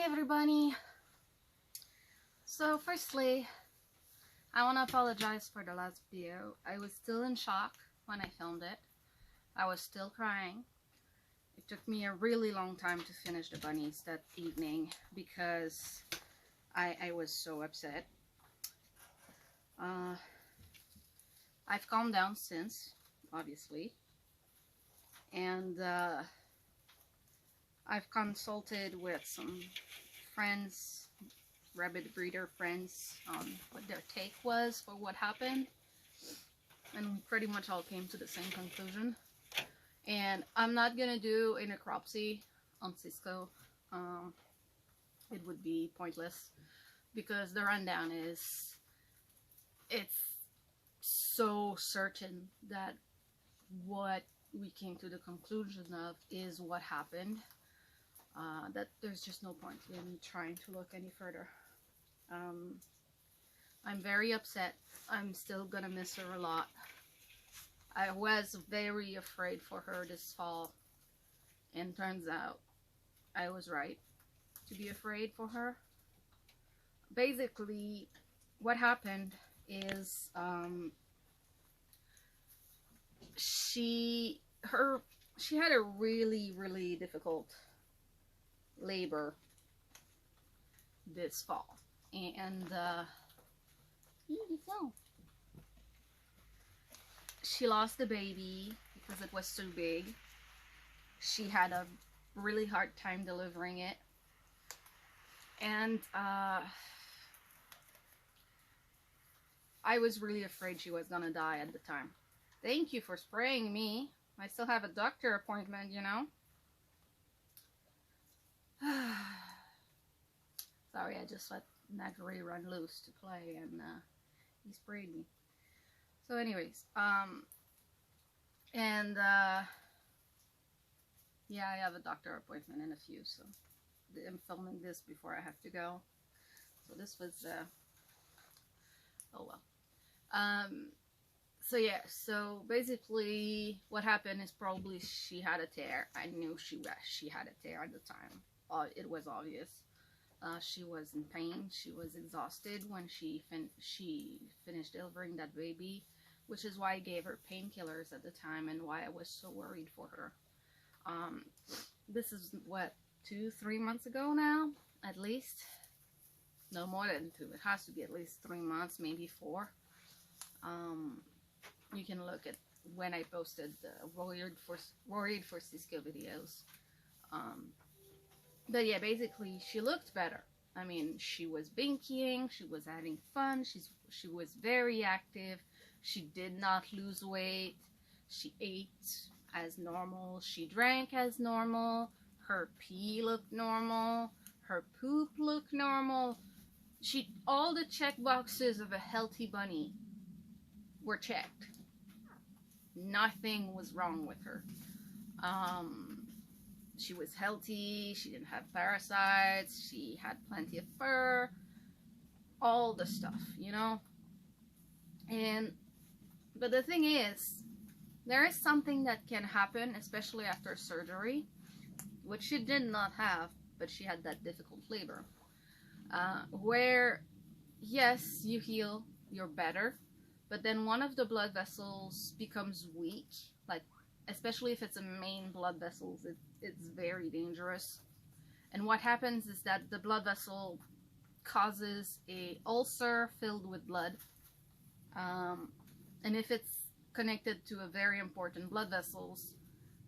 everybody. So firstly, I want to apologize for the last video. I was still in shock when I filmed it. I was still crying. It took me a really long time to finish the bunnies that evening because I was so upset. I've calmed down since, obviously, and I've consulted with some friends, rabbit breeder friends, on what their take was for what happened, and we pretty much all came to the same conclusion. And I'm not gonna do a necropsy on Sisco. It would be pointless because the rundown is, it's so certain that what we came to the conclusion of is what happened, that there's just no point in trying to look any further. I'm very upset. I'm still gonna miss her a lot. I was very afraid for her this fall, and turns out I was right to be afraid for her. Basically, what happened is she had a really difficult labor this fall, and she lost the baby because it was too big. She had a really hard time delivering it, and I was really afraid she was gonna die at the time. Thank you for spraying me. I still have a doctor appointment, you know. Sorry, I just let Nagari run loose to play, and he sprayed me. So anyways, yeah, I have a doctor appointment in a few, so I'm filming this before I have to go. So this was, oh well. So yeah, so basically what happened is probably she had a tear. I knew she had a tear at the time. It was obvious. She was in pain. She was exhausted when she finished delivering that baby, which is why I gave her painkillers at the time and why I was so worried for her. This is what, 2-3 months ago now, at least. No more than 2. It has to be at least 3 months, maybe 4. You can look at when I posted the Worried for Sisco videos. But yeah, basically, she looked better. I mean, she was binkying, she was having fun, she was very active, she did not lose weight, she ate as normal, she drank as normal, her pee looked normal, her poop looked normal. All the check boxes of a healthy bunny were checked. Nothing was wrong with her. She was healthy, she didn't have parasites, she had plenty of fur, all the stuff, you know? But the thing is, there is something that can happen, especially after surgery, which she did not have, but she had that difficult labor, where, yes, you heal, you're better, but then one of the blood vessels becomes weak, like, especially if it's a main blood vessel, it's very dangerous. And what happens is that the blood vessel causes a ulcer filled with blood, and if it's connected to a very important blood vessels,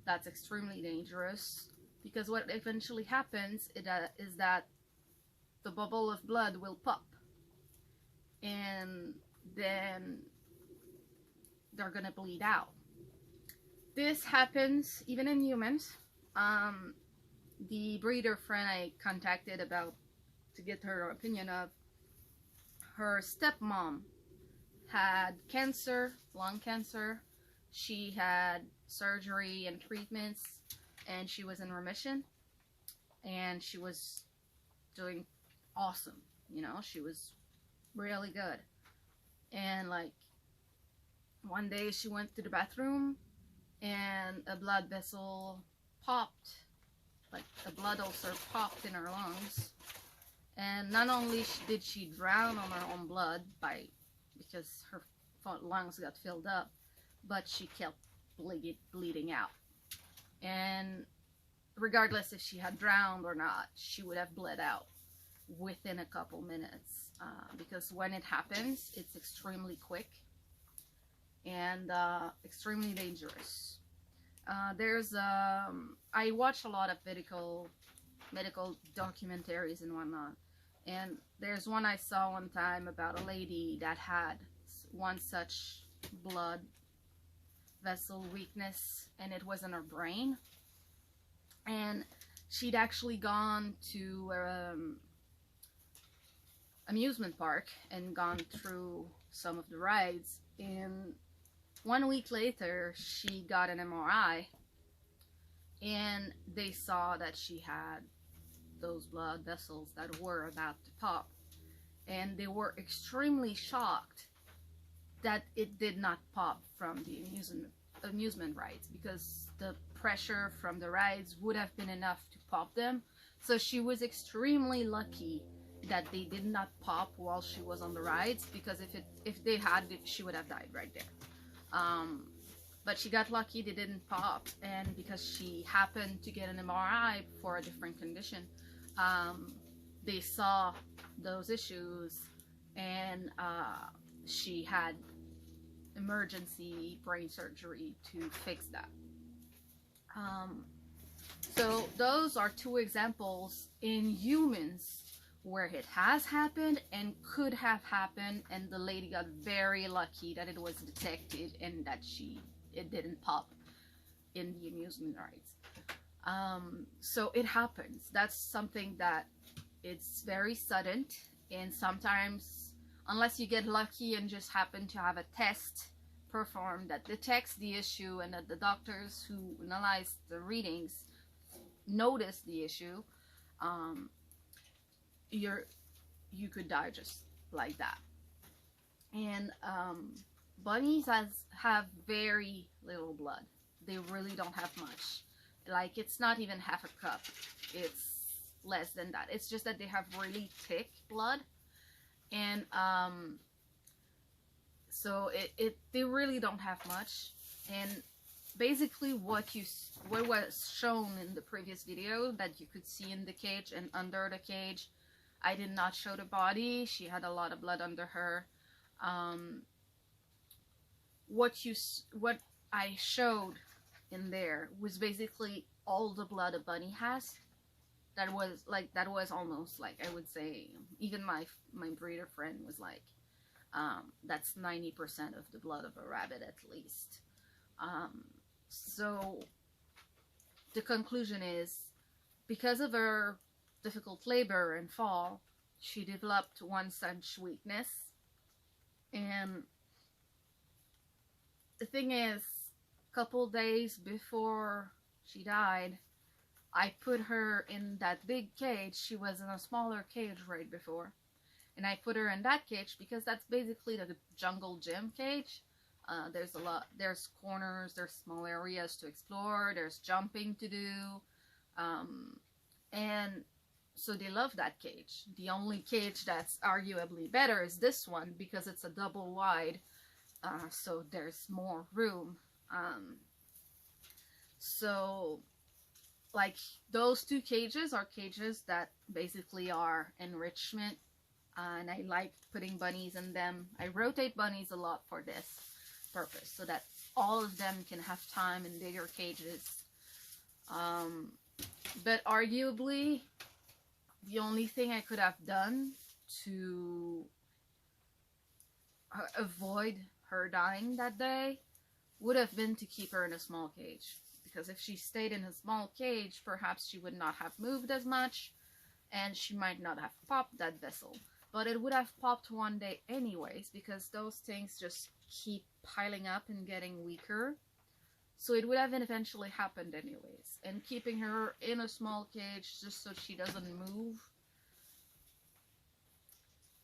that's extremely dangerous, because what eventually happens is that the bubble of blood will pop, and then they're gonna bleed out. This happens even in humans. The breeder friend I contacted to get her opinion of, her stepmom had cancer, lung cancer. She had surgery and treatments, and she was in remission, and she was doing awesome, you know, she was really good. And like, one day she went to the bathroom and a blood vessel popped like the blood ulcer popped in her lungs. And not only did she drown on her own blood because her lungs got filled up, but she kept bleeding out. And regardless if she had drowned or not, she would have bled out within a couple minutes, because when it happens, it's extremely quick and extremely dangerous. I watch a lot of medical documentaries and whatnot, and there's one I saw one time about a lady that had one such blood vessel weakness, and it was in her brain, and she'd actually gone to amusement park and gone through some of the rides, and 1 week later she got an MRI and they saw that she had those blood vessels that were about to pop, and they were extremely shocked that it did not pop from the amusement rides, because the pressure from the rides would have been enough to pop them. So she was extremely lucky that they did not pop while she was on the rides, because if they had, she would have died right there. But she got lucky they didn't pop, and because she happened to get an MRI for a different condition, they saw those issues, and she had emergency brain surgery to fix that. So those are two examples in humans where it has happened and could have happened, and the lady got very lucky that it was detected and that it didn't pop in the amusement rides. So it happens. That's something that it's very sudden, and sometimes, unless you get lucky and just happen to have a test performed that detects the issue and that the doctors who analyze the readings notice the issue, you could die just like that. And bunnies have very little blood. They really don't have much. Like, it's not even half a cup. It's less than that. It's just that they have really thick blood, and so they really don't have much. And basically what was shown in the previous video that you could see in the cage and under the cage, I did not show the body. She had a lot of blood under her. What I showed in there was basically all the blood a bunny has. That was almost like, I would say, even my breeder friend was like, that's 90% of the blood of a rabbit at least. So the conclusion is, because of her difficult labor and fall, she developed one such weakness. And the thing is, a couple days before she died, I put her in that big cage. She was in a smaller cage right before, and I put her in that cage because that's basically the jungle gym cage. There's corners, there's small areas to explore, there's jumping to do, and so they love that cage. The only cage that's arguably better is this one, because it's a double wide, so there's more room. So, like, those two cages are cages that basically are enrichment, and I like putting bunnies in them. I rotate bunnies a lot for this purpose, so that all of them can have time in bigger cages. But arguably, the only thing I could have done to avoid her dying that day would have been to keep her in a small cage. Because if she stayed in a small cage, perhaps she would not have moved as much, and she might not have popped that vessel. But it would have popped one day anyways, because those things just keep piling up and getting weaker. So it would have eventually happened anyways. And keeping her in a small cage just so she doesn't move,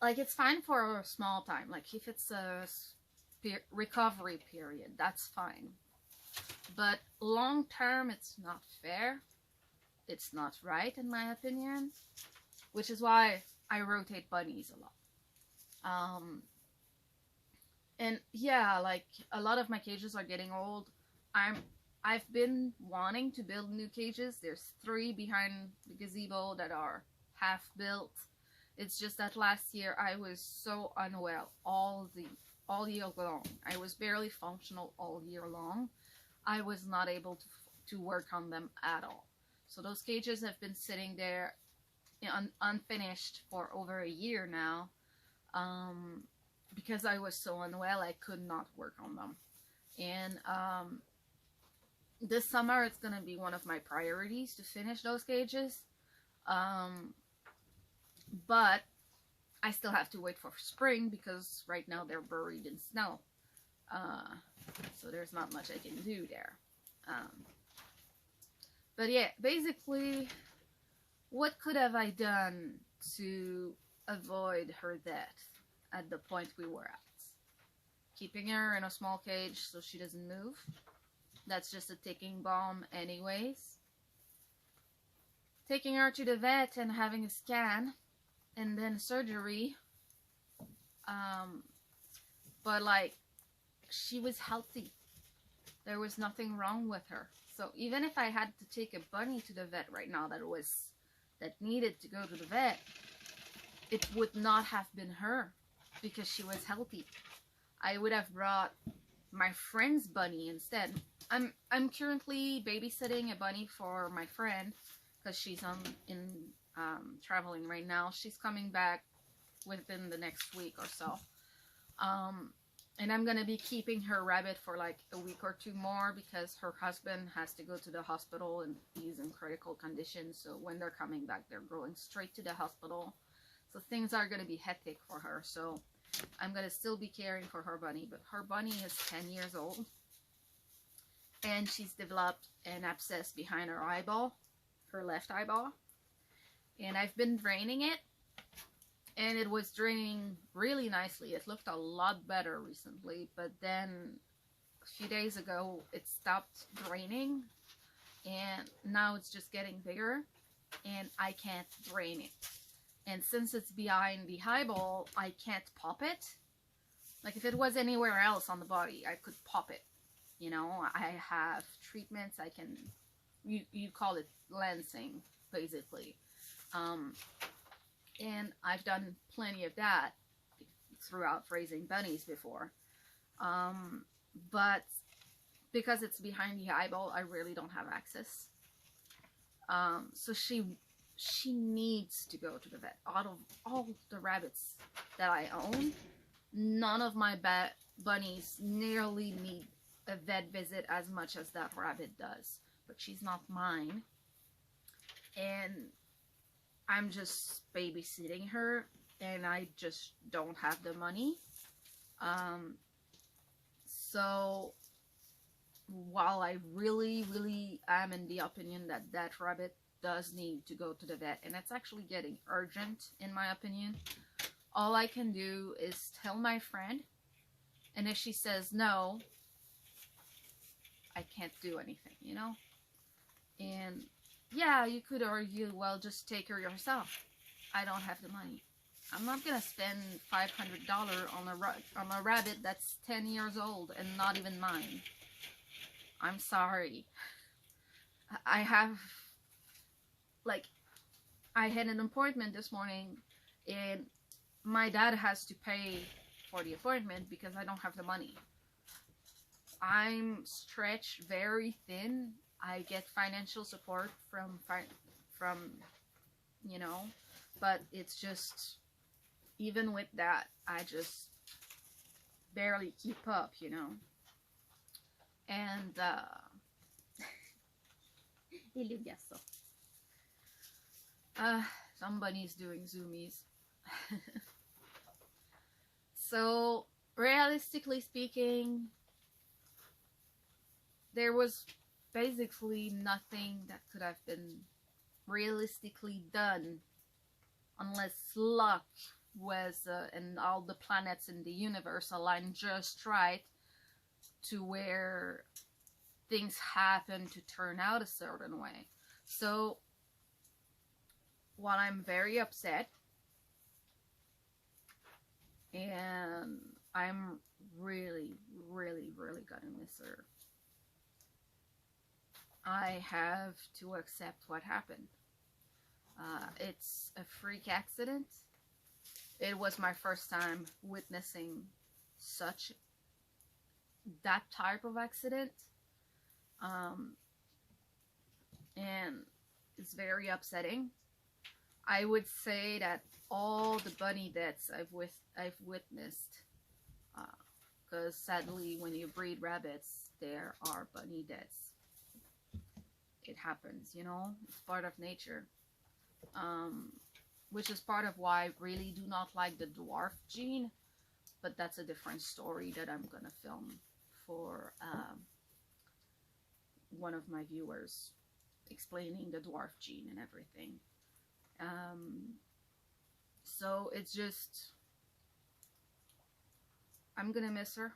like, it's fine for a small time. Like, if it's a recovery period, that's fine. But long term, it's not fair. it's not right in my opinion, which is why I rotate bunnies a lot. And yeah, like a lot of my cages are getting old. I've been wanting to build new cages. There's 3 behind the gazebo that are half built. It's just that last year I was so unwell all year long. I was barely functional all year long. I was not able to work on them at all. So those cages have been sitting there unfinished for over a year now, because I was so unwell. I could not work on them. And this summer it's gonna be one of my priorities to finish those cages, but I still have to wait for spring because right now they're buried in snow, so there's not much I can do there. But yeah, basically, what could have I done to avoid her death at the point we were at? Keeping her in a small cage so she doesn't move. That's just a ticking bomb anyways. Taking her to the vet and having a scan and then surgery. But like, she was healthy. There was nothing wrong with her. So even if I had to take a bunny to the vet right now that needed to go to the vet, it would not have been her because she was healthy. I would have brought my friend's bunny instead. I'm currently babysitting a bunny for my friend because she's traveling right now. She's coming back within the next week or so. And I'm gonna be keeping her rabbit for like a week or 2 more because her husband has to go to the hospital and he's in critical condition. So when they're coming back, they're going straight to the hospital. So things are gonna be hectic for her. So I'm gonna still be caring for her bunny, but her bunny is 10 years old and she's developed an abscess behind her eyeball, her left eyeball, and I've been draining it. And it was draining really nicely. It looked a lot better recently, but then a few days ago it stopped draining and now it's just getting bigger and I can't drain it. And since it's behind the eyeball, I can't pop it. Like if it was anywhere else on the body, I could pop it. You know, I have treatments. I can, you call it lancing, basically. And I've done plenty of that throughout raising bunnies before. But because it's behind the eyeball, I really don't have access. So she needs to go to the vet. Out of all the rabbits that I own, none of my bunnies nearly need a vet visit as much as that rabbit does. But she's not mine. And I'm just babysitting her, and I just don't have the money. So while I really am in the opinion that that rabbit does need to go to the vet, and it's actually getting urgent in my opinion, all I can do is tell my friend, and if she says no, I can't do anything, you know? And yeah, you could argue, well, just take her yourself. I don't have the money. I'm not gonna spend $500 on a rabbit that's 10 years old and not even mine. I'm sorry. I have, like, I had an appointment this morning and my dad has to pay for the appointment because I don't have the money. I'm stretched very thin. I get financial support from you know, but it's just, even with that, I just barely keep up, you know. And somebody's doing zoomies. So realistically speaking, there was basically nothing that could have been realistically done unless luck was and all the planets in the universe aligned just right to where things happen to turn out a certain way. So while I'm very upset, and I'm really, really, really gonna miss her, I have to accept what happened. It's a freak accident. It was my first time witnessing such that type of accident, and it's very upsetting. I would say that all the bunny deaths I've witnessed, because sadly, when you breed rabbits, there are bunny deaths. It happens, you know. It's part of nature. Which is part of why I really do not like the dwarf gene, but that's a different story that I'm gonna film for one of my viewers, explaining the dwarf gene and everything. So it's just, I'm gonna miss her.